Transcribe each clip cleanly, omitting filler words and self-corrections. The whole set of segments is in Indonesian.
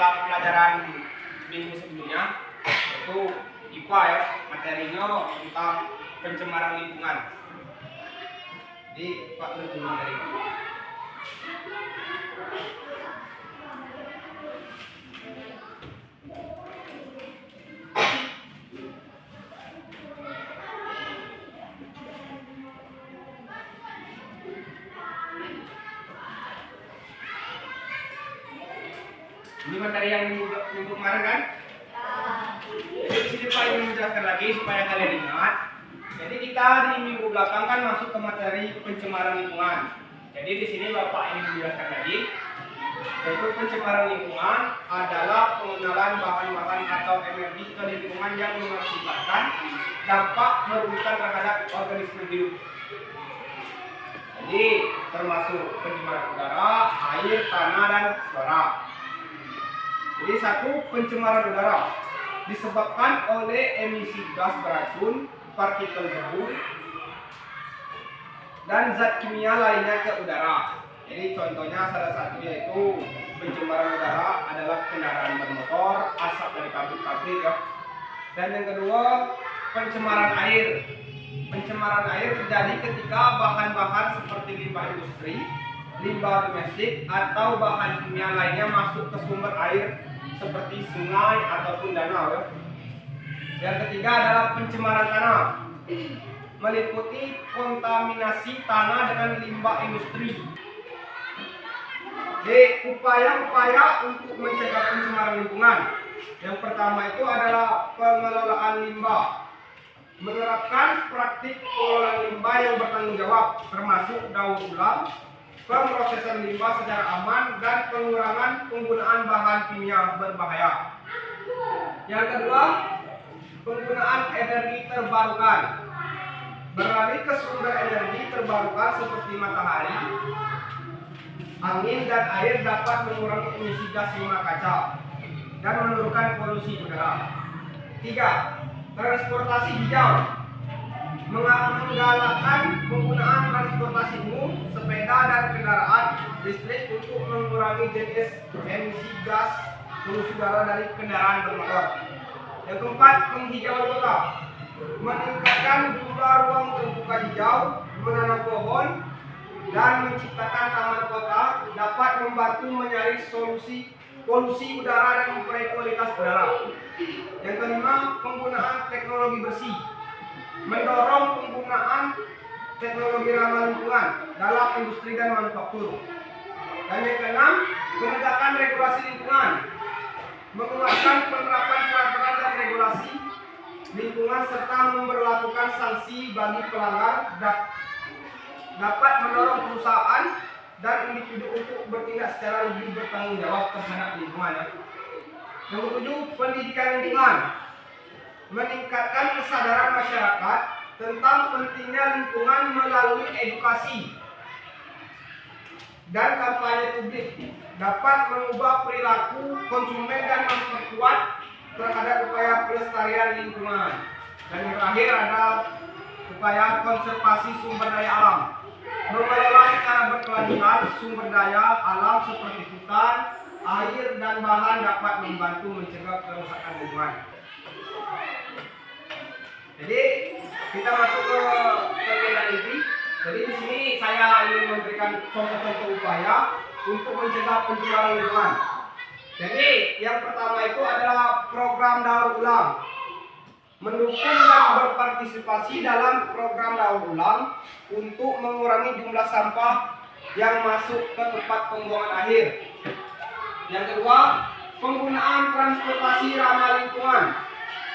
setelah pelajaran minggu sebelumnya, yaitu IPA ya, materinya tentang pencemaran lingkungan. Jadi Pak Lutfi materi. Ini materi yang minggu kemarin kan? Jadi di sini Pak ingin menjelaskan lagi supaya kalian ingat. Jadi kita di minggu belakang kan masuk ke materi pencemaran lingkungan. Jadi di sini Bapak ingin menjelaskan lagi, yaitu pencemaran lingkungan adalah pengenalan bahan-bahan atau energi ke lingkungan yang mengakibatkan dampak merugikan terhadap organisme hidup. Jadi termasuk pencemaran udara, air, tanah, dan suara. Jadi satu, pencemaran udara disebabkan oleh emisi gas beracun, partikel debu, dan zat kimia lainnya ke udara. Jadi contohnya salah satu yaitu pencemaran udara adalah kendaraan bermotor, asap dari pabrik-pabrik ya. Dan yang kedua, pencemaran air. Pencemaran air terjadi ketika bahan-bahan seperti limbah industri, limbah domestik, atau bahan kimia lainnya masuk ke sumber air seperti sungai ataupun danau ya. Yang ketiga adalah pencemaran tanah, meliputi kontaminasi tanah dengan limbah industri. Jadi upaya-upaya untuk mencegah pencemaran lingkungan. Yang pertama itu adalah pengelolaan limbah. Menerapkan praktik pengelolaan limbah yang bertanggung jawab, termasuk daur ulang, pemrosesan limbah secara aman, dan pengurangan penggunaan bahan kimia berbahaya. Yang kedua, penggunaan energi terbarukan. Beralih ke sumber energi terbarukan seperti matahari, angin, dan air dapat mengurangi emisi gas rumah kaca dan menurunkan polusi udara. 3. Transportasi hijau. Menggalakkan penggunaan transportasi umum, sepeda, dan kendaraan listrik untuk mengurangi jenis emisi gas polusi udara dari kendaraan bermotor. Yang keempat, penghijauan kota. Meningkatkan jumlah ruang terbuka hijau, menanam pohon, dan menciptakan taman kota dapat membantu menyaring polusi udara dan memperbaiki kualitas udara. Yang kelima, penggunaan teknologi bersih. Mendorong penggunaan teknologi ramah lingkungan dalam industri dan manufaktur. Dan yang keenam, menegakkan regulasi lingkungan. Menguatkan penerapan peraturan dan regulasi lingkungan serta memberlakukan sanksi bagi pelanggar dapat mendorong perusahaan dan individu untuk bertindak secara lebih bertanggung jawab terhadap lingkungan. Yang ketujuh, pendidikan lingkungan. Meningkatkan kesadaran masyarakat tentang pentingnya lingkungan melalui edukasi dan kampanye publik dapat mengubah perilaku konsumen dan memperkuat terhadap upaya pelestarian lingkungan. Dan yang terakhir ada upaya konservasi sumber daya alam. Mengelola secara berkelanjutan sumber daya alam seperti hutan, air, dan bahan dapat membantu mencegah kerusakan lingkungan. Jadi kita masuk ke kegiatan inti. Jadi di sini saya ingin memberikan contoh-contoh upaya untuk mencegah pencemaran lingkungan. Jadi yang pertama itu adalah program daur ulang. Mendukung dan berpartisipasi dalam program daur ulang untuk mengurangi jumlah sampah yang masuk ke tempat pembuangan akhir. Yang kedua, penggunaan transportasi ramah lingkungan.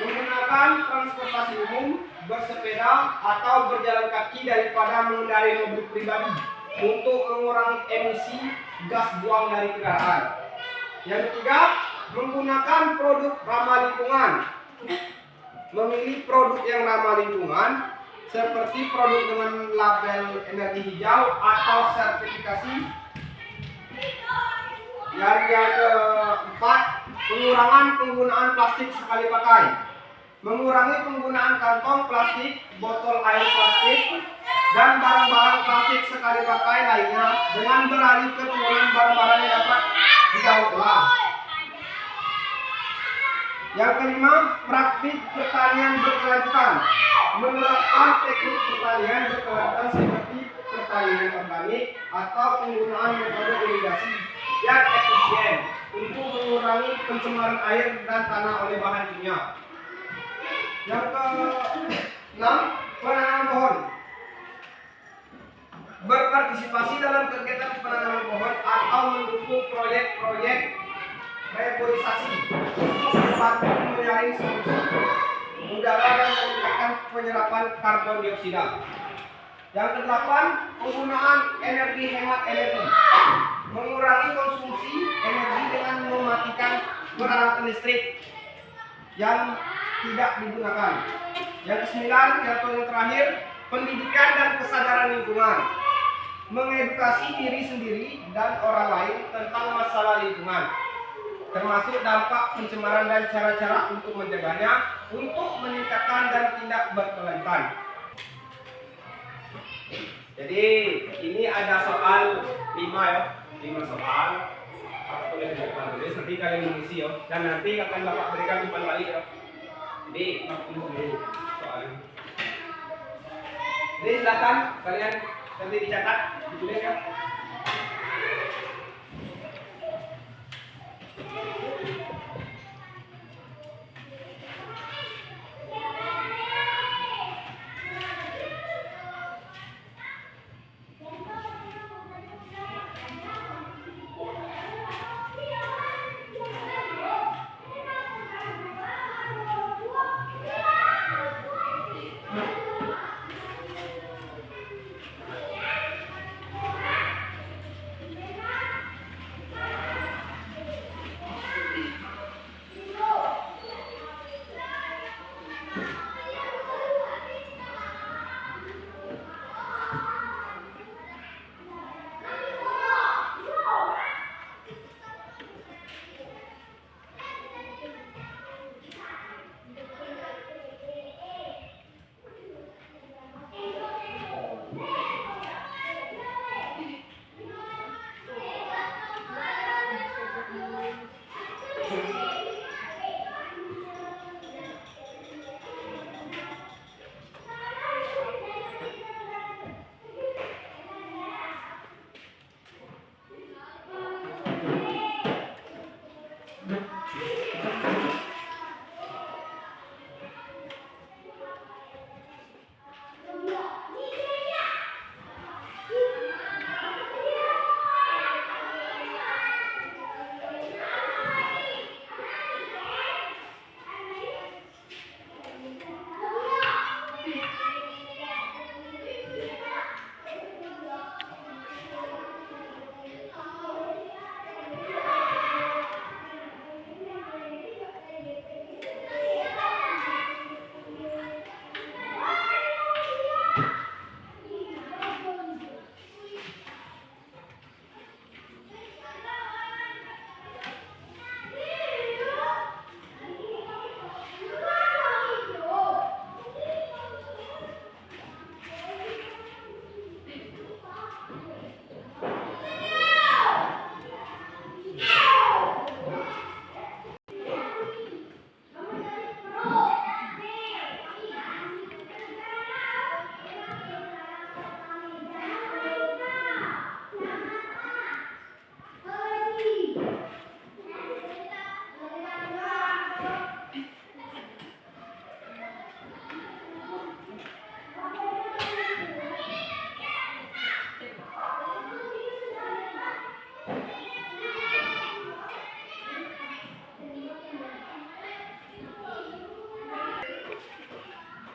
Menggunakan transportasi umum, bersepeda, atau berjalan kaki daripada mengendarai mobil pribadi untuk mengurangi emisi gas buang dari kendaraan. Yang ketiga, menggunakan produk ramah lingkungan. Memilih produk yang ramah lingkungan seperti produk dengan label energi hijau atau sertifikasi. Yang keempat, pengurangan penggunaan plastik sekali pakai. Mengurangi penggunaan kantong plastik, botol air plastik, dan barang-barang plastik sekali pakai lainnya dengan beralih ke penggunaan barang-barang yang dapat didaur ulang. Yang kelima, praktik pertanian berkelanjutan. Menerapkan teknik pertanian berkelanjutan seperti pertanian organik atau penggunaan metode irigasi yang efisien untuk mengurangi pencemaran air dan tanah oleh bahan kimia. Yang keenam, penanaman pohon. Berpartisipasi dalam kegiatan penanaman pohon atau mendukung proyek-proyek reforestasi untuk membantu menyaring polusi udara dan meningkatkan penyerapan karbon dioksida. Yang kedelapan, penggunaan energi hemat energi. Mengurangi konsumsi energi dengan mematikan peralatan listrik yang tidak digunakan. Yang kesembilan, atau yang terakhir, pendidikan dan kesadaran lingkungan. Mengedukasi diri sendiri dan orang lain tentang masalah lingkungan, termasuk dampak pencemaran dan cara-cara untuk menjaganya untuk meningkatkan dan tidak berkelanjutan. Jadi ini ada soal 5 ya, 5 soal. Aku tulis di depan tulis, nanti kalian mengisi ya, dan nanti akan Bapak berikan umpan balik ya. Jadi aku tulis dulu soalnya. Jadi silakan kalian nanti dicatat, ditulis ya.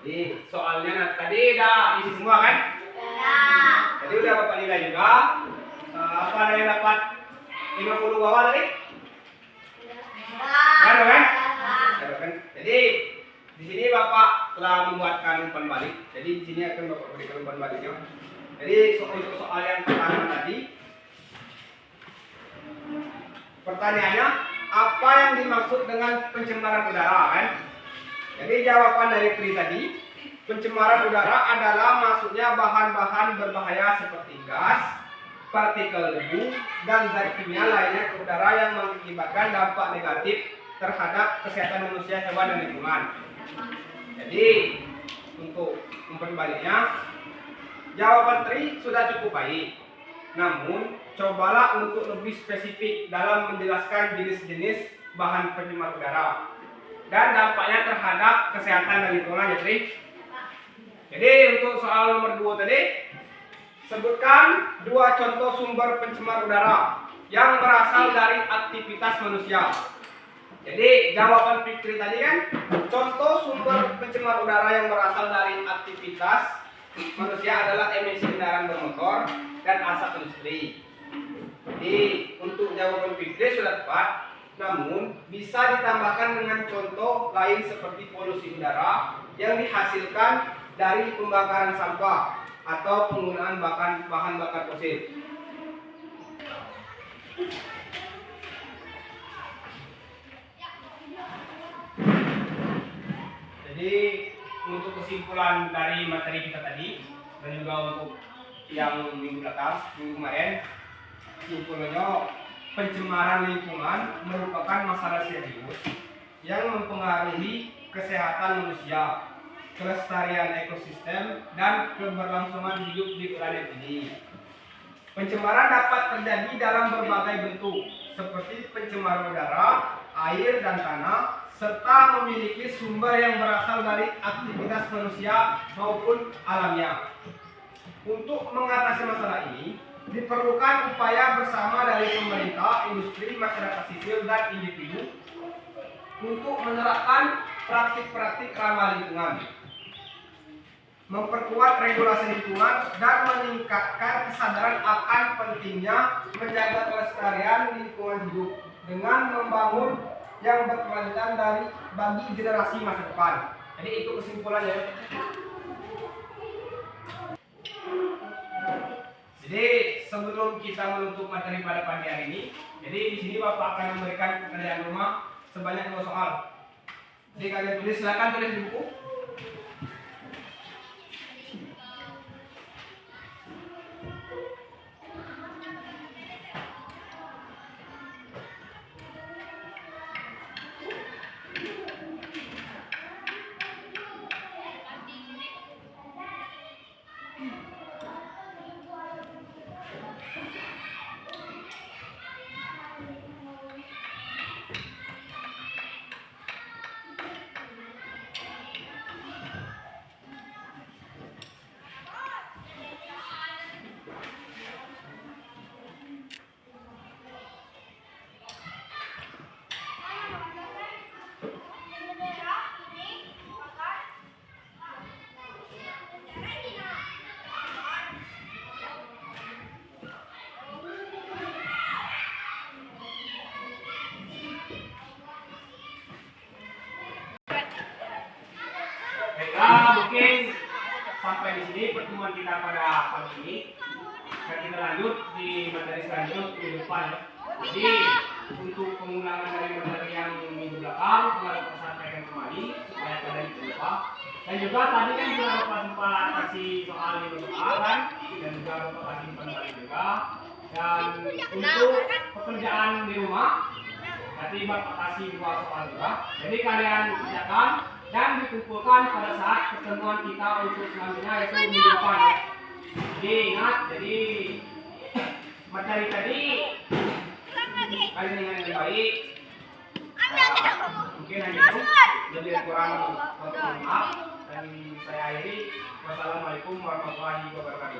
Jadi soalnya tadi udah isi semua kan? Ya. Jadi udah Bapak nilai juga. Apa ada yang dapat 50 bawah tadi? Ada kan? Ada kan? Jadi di sini Bapak telah membuatkan umpan balik. Jadi di sini akan Bapak berikan umpan baliknya. Jadi untuk soal yang pertama tadi, pertanyaannya apa yang dimaksud dengan pencemaran udara kan? Jadi jawaban dari Tri tadi, pencemaran udara adalah masuknya bahan-bahan berbahaya seperti gas, partikel debu, dan zat kimia lainnya ke udara yang mengakibatkan dampak negatif terhadap kesehatan manusia, hewan, dan lingkungan. Jadi untuk memperbalikannya, jawaban Tri sudah cukup baik. Namun cobalah untuk lebih spesifik dalam menjelaskan jenis-jenis bahan pencemar udara dan dampaknya terhadap kesehatan dan lingkungan, ya Tri. Jadi untuk soal nomor 2 tadi, sebutkan 2 contoh sumber pencemar udara yang berasal dari aktivitas manusia. Jadi jawaban Fikri tadi kan, contoh sumber pencemar udara yang berasal dari aktivitas manusia adalah emisi kendaraan bermotor dan asap industri. Jadi untuk jawaban Fikri sudah tepat, namun bisa ditambahkan dengan contoh lain seperti polusi udara yang dihasilkan dari pembakaran sampah atau penggunaan bahan bakar fosil. Jadi untuk kesimpulan dari materi kita tadi dan juga untuk yang minggu kemarin, kesimpulannya pencemaran lingkungan merupakan masalah serius yang mempengaruhi kesehatan manusia, kelestarian ekosistem, dan keberlangsungan hidup di planet ini. Pencemaran dapat terjadi dalam berbagai bentuk, seperti pencemaran udara, air, dan tanah, serta memiliki sumber yang berasal dari aktivitas manusia maupun alamiah. Untuk mengatasi masalah ini, diperlukan upaya bersama dari pemerintah, industri, masyarakat sipil, dan individu untuk menerapkan praktik-praktik ramah lingkungan, memperkuat regulasi lingkungan, dan meningkatkan kesadaran akan pentingnya menjaga kelestarian lingkungan hidup dengan membangun yang berkelanjutan bagi generasi masa depan. Jadi itu kesimpulannya. Jadi sebelum kita menutup materi pada pagi hari ini, jadi di sini Bapak akan memberikan pekerjaan rumah sebanyak 2 soal. Jadi kalian tulis, silakan tulis di buku. Mungkin sampai di sini pertemuan kita pada pagi ini. Dan kita lanjut di materi selanjutnya minggu depan. Jadi untuk pengulangan dari materi yang minggu belakang, kita sampaikan kembali supaya kalian lupa. Dan juga tadi kan sudah Bapak sempat kasih soal minggu depan, dan juga Bapak kasih pendapat juga. Dan untuk pekerjaan di rumah, nanti Bapak kasih 2 soal juga. Jadi kalian kerjakan dan dikumpulkan pada saat pertemuan kita untuk selanjutnya, yaitu minggu depan. Jadi ingat, jadi materi tadi kalian dengan yang baik. Mungkin hanya itu, lebih kurang mohon maaf, dan saya akhiri. Wassalamualaikum warahmatullahi wabarakatuh.